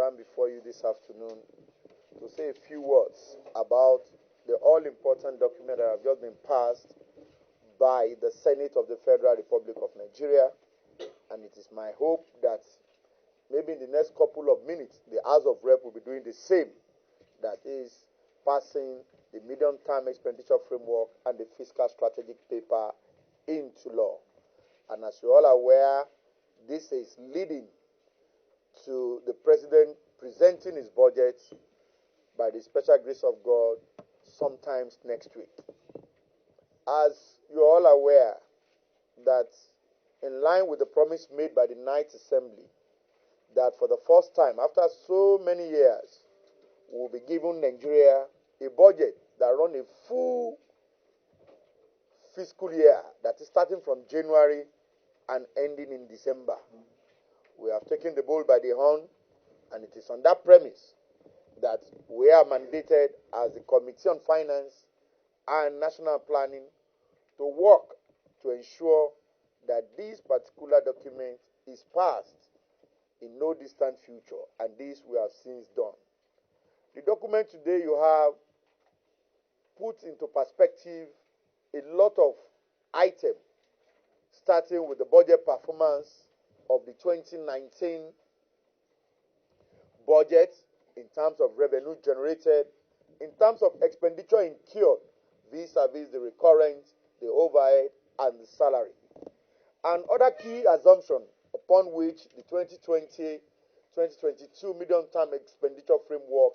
stand before you this afternoon to say a few words about the all-important document that have just been passed by the Senate of the Federal Republic of Nigeria. And it is my hope that maybe in the next couple of minutes, the House of Rep will be doing the same. That is, passing the medium-term expenditure framework and the fiscal strategic paper into law. And as you're all aware, this is leading to the President presenting his budget by the special grace of God sometimes next week. As you're all aware that in line with the promise made by the Ninth Assembly, that for the first time after so many years, we'll be giving Nigeria a budget that runs a full fiscal year that is starting from January and ending in December. We have taken the bull by the horn, and it is on that premise that we are mandated as the Committee on Finance and National Planning to work to ensure that this particular document is passed in no distant future, and this we have since done. The document today you have put into perspective a lot of items, starting with the budget performance of the 2019 budget in terms of revenue generated, in terms of expenditure incurred vis-a-vis the recurrent, the overhead, and the salary. And other key assumptions upon which the 2020-2022 medium-term expenditure framework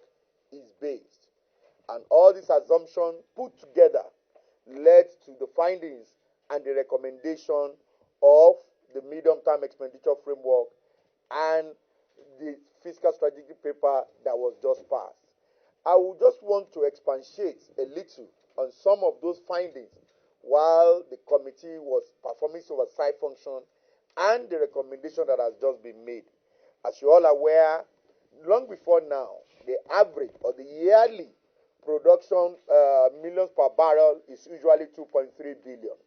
is based. And all these assumptions put together led to the findings and the recommendation of the medium-term expenditure framework and the fiscal strategic paper that was just passed. I would just want to expatiate a little on some of those findings while the committee was performing its oversight function and the recommendation that has just been made. As you all are aware, long before now, the average or the yearly production millions per barrel is usually 2.3 billion.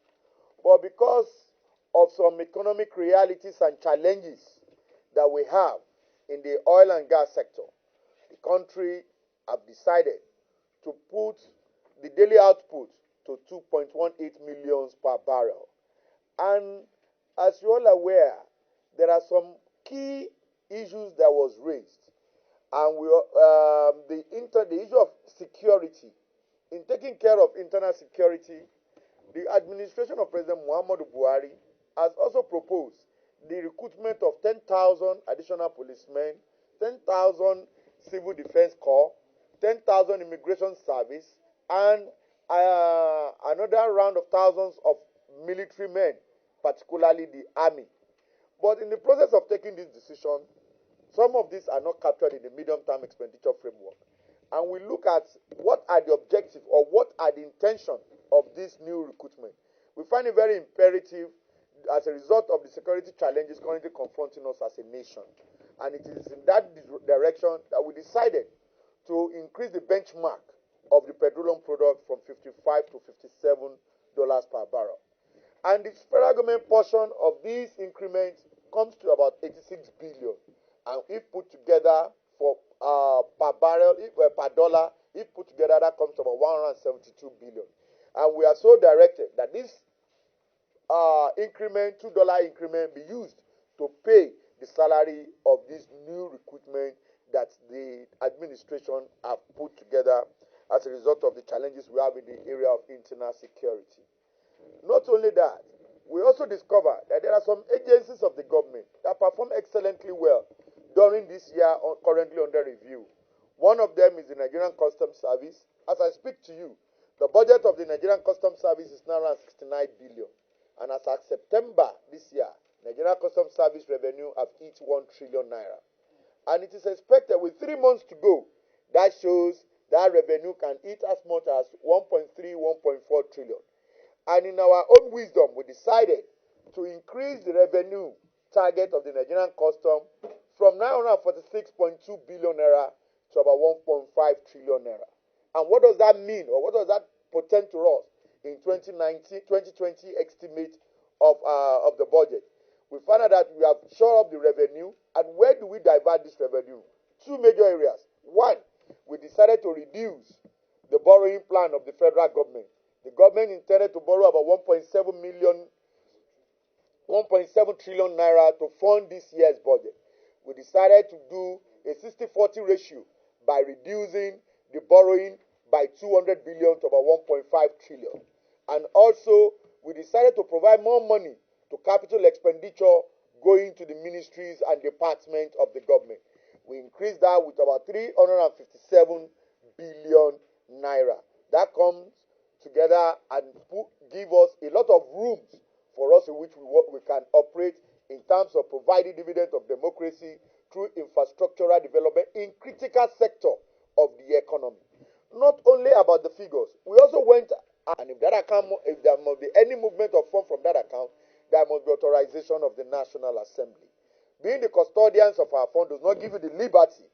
But because of some economic realities and challenges that we have in the oil and gas sector, the country have decided to put the daily output to 2.18 millions per barrel. And as you're all aware, there are some key issues that was raised. And the issue of security. In taking care of internal security, the administration of President Muhammadu Buhari has also proposed the recruitment of 10,000 additional policemen, 10,000 civil defense corps, 10,000 immigration service, and another round of thousands of military men, particularly the army. But in the process of taking this decision, some of these are not captured in the medium-term expenditure framework. And we look at what are the objectives or what are the intentions of this new recruitment. We find it very imperative as a result of the security challenges currently confronting us as a nation. And it is in that direction that we decided to increase the benchmark of the petroleum product from $55 to $57 per barrel. And the federal government portion of these increments comes to about 86 billion. And if put together for per barrel, per dollar, if put together, that comes to about 172 billion. And we are so directed that this increment, $2 increment, be used to pay the salary of this new recruitment that the administration have put together as a result of the challenges we have in the area of internal security. Not only that, we also discovered that there are some agencies of the government that perform excellently well during this year currently under review. One of them is the Nigerian Customs Sevice. As I speak to you, the budget of the Nigerian Customs Sevice is now around 69 billion. And as of September this year, Nigerian Customs Sevice revenue have hit 1 trillion naira. And it is expected with 3 months to go, that shows that revenue can hit as much as 1.3, 1.4 trillion. And in our own wisdom, we decided to increase the revenue target of the Nigerian Customs from 946.2 billion naira to about 1.5 trillion naira. And what does that mean, or what does that portend to us in 2020 estimate of the budget? We found out that we have shored up the revenue, and where do we divert this revenue? two major areas. One, we decided to reduce the borrowing plan of the federal government. The government intended to borrow about 1.7 trillion naira to fund this year's budget. We decided to do a 60-40 ratio by reducing the borrowing by 200 billion to about 1.5 trillion. And also, we decided to provide more money to capital expenditure going to the ministries and departments of the government. We increased that with about 357 billion naira. That comes together and give us a lot of rooms for us in which we can operate in terms of providing dividend of democracy through infrastructural development in critical sector of the economy. Not only about the figures, we also went, and if there must be any movement of funds from that account, there must be authorization of the National Assembly. Being the custodians of our fund does not give you the liberty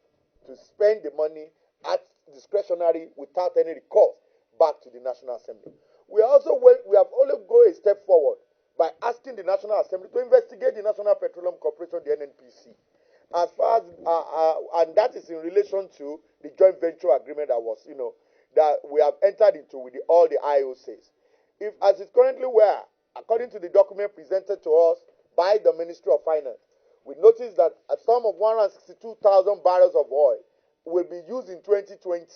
to spend the money at discretionary without any recourse back to the National Assembly. We have only gone a step forward by asking the National Assembly to investigate the National Petroleum Corporation, the NNPC, as far as and that is in relation to the joint venture agreement that we have entered into with all the IOCs. If, as it currently were, according to the document presented to us by the Ministry of Finance, we noticed that a sum of 162,000 barrels of oil will be used in 2020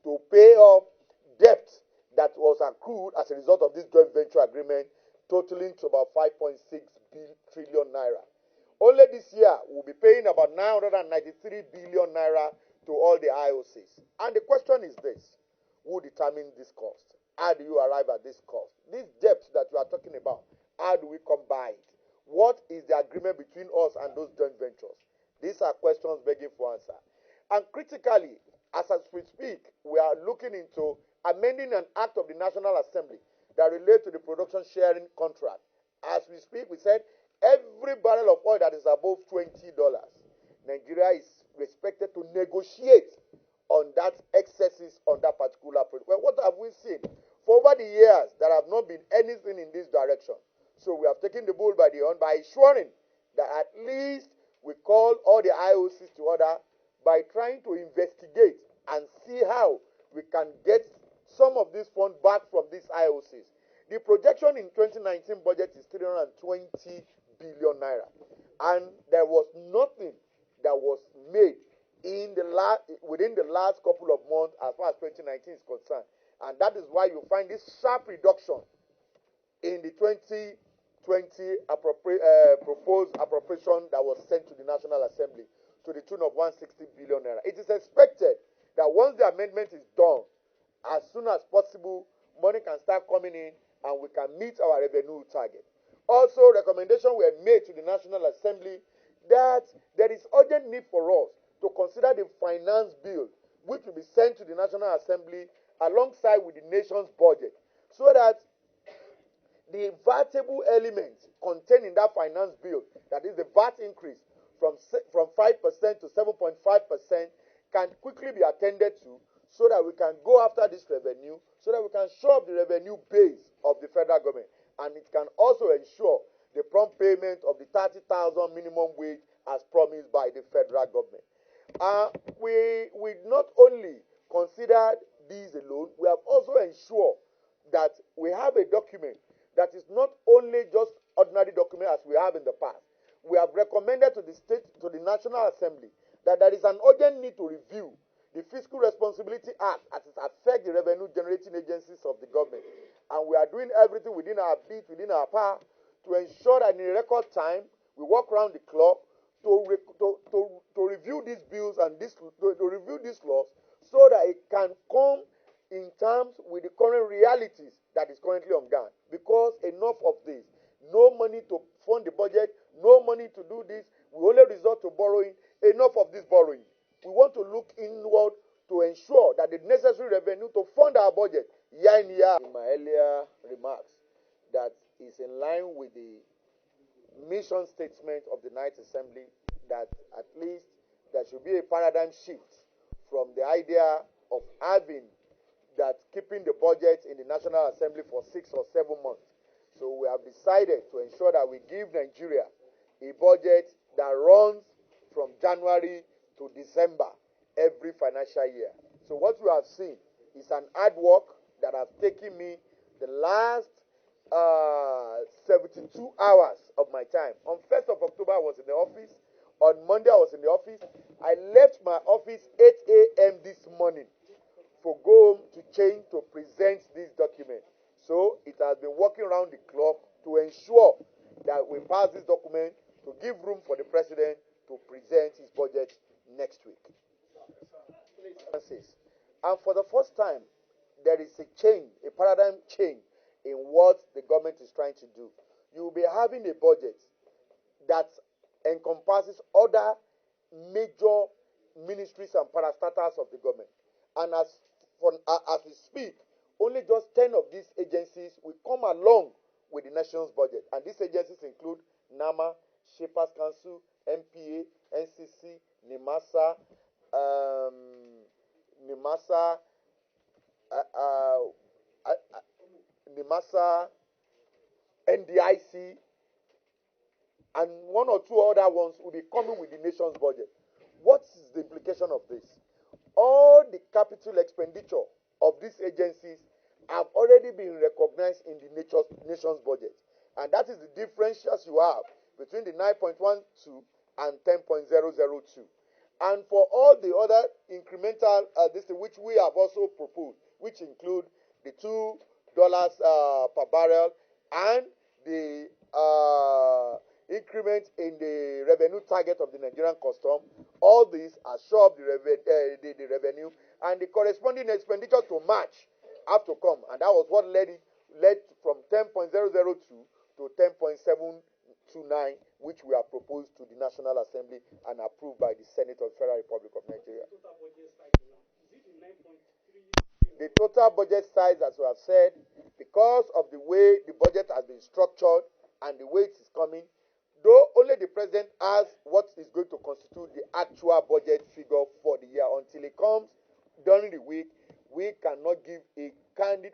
to pay off debt that was accrued as a result of this joint venture agreement, totaling to about 5.6 trillion naira. Only this year, we'll be paying about 993 billion naira to all the IOCs. And the question is this: who determines this cost? How do you arrive at this cost? This debt that you are talking about, how do we come by it? What is the agreement between us and those joint ventures? These are questions begging for answer. And critically, as we speak, we are looking into amending an act of the National Assembly that relates to the production sharing contract. As we speak, we said every barrel of oil that is above $20, Nigeria is expected to negotiate on that excesses on that particular product. Well, what have we seen? For over the years, there have not been anything in this direction. So we have taken the bull by the horn by ensuring that at least we call all the IOCs to order by trying to investigate and see how we can get some of this fund back from these IOCs. The projection in 2019 budget is 320 billion naira, and there was nothing that was made within the last couple of months as far as 2019 is concerned, and that is why you find this sharp reduction in the 2020 proposed appropriation that was sent to the National Assembly to the tune of 160 billion naira. It is expected that once the amendment is done, as soon as possible, money can start coming in and we can meet our revenue target. Also, recommendations were made to the National Assembly that there is urgent need for us to consider the finance bill, which will be sent to the National Assembly alongside with the nation's budget, so that the VATable elements contained in that finance bill, that is the VAT increase from 5% to 7.5%, can quickly be attended to, so that we can go after this revenue, so that we can show up the revenue base of the federal government. And it can also ensure the prompt payment of the 30,000 minimum wage as promised by the federal government. We not only considered these alone, we have also ensured that we have a document that is not only just ordinary document as we have in the past. We have recommended to the National Assembly, that there is an urgent need to review the Fiscal Responsibility Act as it affects the revenue generating agencies of the government. And we are doing everything within our power to ensure that in a record time, we work around the clock to review these bills and to review these laws, so that it can come in terms with the current realities that is currently on ground. Because enough of this. No money to fund the budget, no money to do this. We only resort to borrowing. Enough of this borrowing. We want to look inward to ensure that the necessary revenue to fund our budget year in year. In my earlier remarks, that is in line with the mission statement of the Ninth Assembly, that at least there should be a paradigm shift from the idea of having that keeping the budget in the National Assembly for 6 or 7 months. So we have decided to ensure that we give Nigeria a budget that runs from January to December every financial year. So what you have seen is an hard work that has taken me the last 72 hours of my time. On 1st of October, I was in the office. On Monday, I was in the office. I left my office 8 a.m. this morning for go home to change to present this document. So it has been working around the clock to ensure that we pass this document to give room for the president to present his budget next week. And for the first time, there is a change, a paradigm change in what the government is trying to do. You will be having a budget that encompasses other major ministries and parastatals of the government. And as we speak, only just 10 of these agencies will come along with the nation's budget. And these agencies include NAMA, Shapers Council, MPA, NCC, NIMASA, NDIC, and one or two other ones will be coming with the nation's budget. What is the implication of this? All the capital expenditure of these agencies have already been recognized in the nation's budget. And that is the differentials you have between the 9.12 and 10.002. And for all the other incremental, which we have also proposed, which include the $2 per barrel and the increment in the revenue target of the Nigerian Customs, all these are sure of the revenue, and the corresponding expenditure to match have to come. And that was what led from 10.002 to 10.729, which we have proposed to the National Assembly and approved by the Senate of the Federal Republic of Nigeria. The total budget size, as we have said, because of the way the budget has been structured and the way it is coming, though only the president has what is going to constitute the actual budget figure for the year, until it comes during the week, we cannot give a candid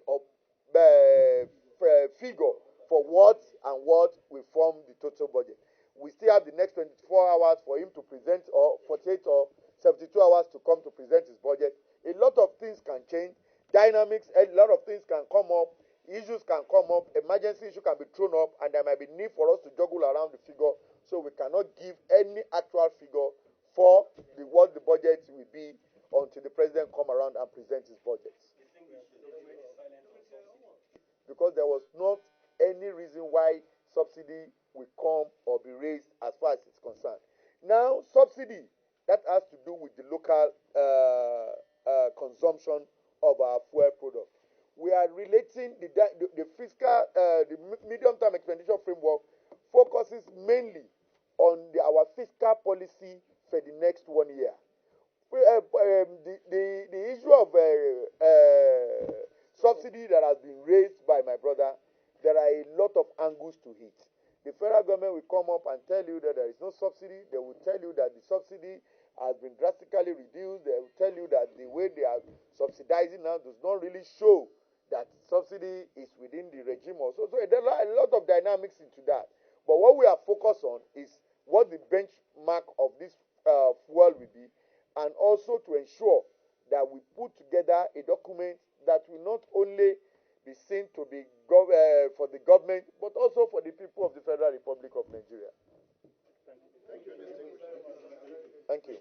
figure for what will form the total budget. We still have the next 24 hours for him to present, or 48 or 72 hours to come to present his budget. A lot of things can change. Dynamics, a lot of things can come up. Issues can come up. Emergency issue can be thrown up, and there might be need for us to juggle around the figure. So we cannot give any actual figure for what the budget will be until the president come around and present his budget. Because there was not any reason why subsidy will come or be raised as far as it's concerned. Now, subsidy, that has to do with the local consumption of our fuel product. We are relating the fiscal, the medium-term expenditure framework focuses mainly on our fiscal policy for the next 1 year. The issue of subsidy that has been raised by my brother, there are a lot of angles to it. The federal government will come up and tell you that there is no subsidy. They will tell you that the subsidy has been drastically reduced. They will tell you that the way they are subsidizing now does not really show that subsidy is within the regime also. So there are a lot of dynamics into that. But what we are focused on is what the benchmark of this fuel will be, and also to ensure that we put together a document that will not only be seen to be for the government, but also for the people of the Federal Republic of Nigeria. Thank you. Thank you.